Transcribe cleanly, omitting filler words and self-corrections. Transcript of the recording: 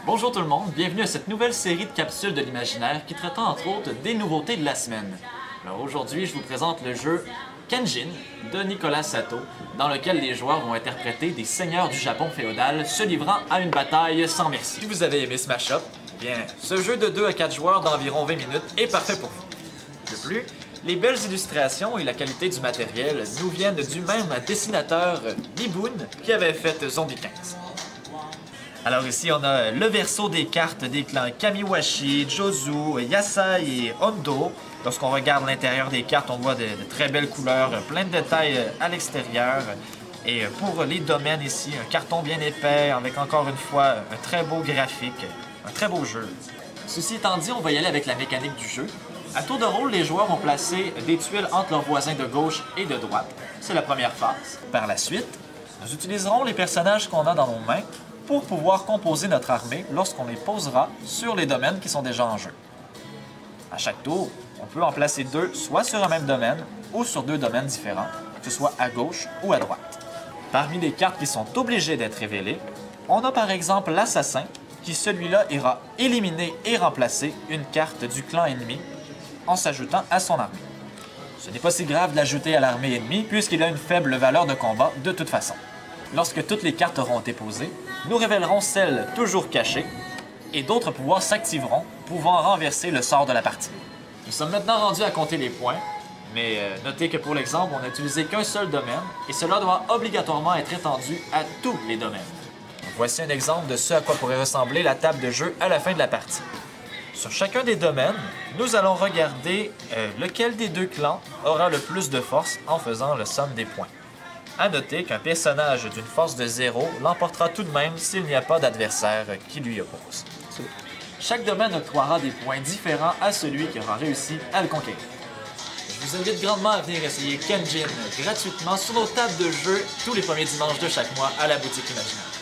Bonjour tout le monde, bienvenue à cette nouvelle série de capsules de l'imaginaire qui traitera entre autres des nouveautés de la semaine. Alors aujourd'hui, je vous présente le jeu Kenjin de Nicolas Sato, dans lequel les joueurs vont interpréter des seigneurs du Japon féodal se livrant à une bataille sans merci. Si vous avez aimé ce mashup, bien, ce jeu de 2 à 4 joueurs d'environ 20 minutes est parfait pour vous. De plus, les belles illustrations et la qualité du matériel nous viennent du même dessinateur Niboun qui avait fait Zombie 15. Alors ici, on a le verso des cartes des clans Kamiwashi, Jozu, Yasai et Hondo. Lorsqu'on regarde l'intérieur des cartes, on voit de très belles couleurs, plein de détails à l'extérieur. Et pour les domaines ici, un carton bien épais avec encore une fois un très beau graphique, un très beau jeu. Ceci étant dit, on va y aller avec la mécanique du jeu. À tour de rôle, les joueurs vont placer des tuiles entre leurs voisins de gauche et de droite. C'est la première phase. Par la suite, nous utiliserons les personnages qu'on a dans nos mains pour pouvoir composer notre armée lorsqu'on les posera sur les domaines qui sont déjà en jeu. À chaque tour, on peut en placer 2 soit sur un même domaine ou sur 2 domaines différents, que ce soit à gauche ou à droite. Parmi les cartes qui sont obligées d'être révélées, on a par exemple l'assassin, qui celui-là ira éliminer et remplacer une carte du clan ennemi en s'ajoutant à son armée. Ce n'est pas si grave de l'ajouter à l'armée ennemie puisqu'il a une faible valeur de combat de toute façon. Lorsque toutes les cartes auront été posées, nous révélerons celles toujours cachées et d'autres pouvoirs s'activeront, pouvant renverser le sort de la partie. Nous sommes maintenant rendus à compter les points, mais notez que pour l'exemple, on n'a utilisé qu'un seul domaine et cela doit obligatoirement être étendu à tous les domaines. Voici un exemple de ce à quoi pourrait ressembler la table de jeu à la fin de la partie. Sur chacun des domaines, nous allons regarder lequel des 2 clans aura le plus de force en faisant le somme des points. À noter qu'un personnage d'une force de 0 l'emportera tout de même s'il n'y a pas d'adversaire qui lui oppose. Chaque domaine octroiera des points différents à celui qui aura réussi à le conquérir. Je vous invite grandement à venir essayer Kenjin gratuitement sur nos tables de jeu tous les premiers dimanches de chaque mois à la boutique Imaginaire.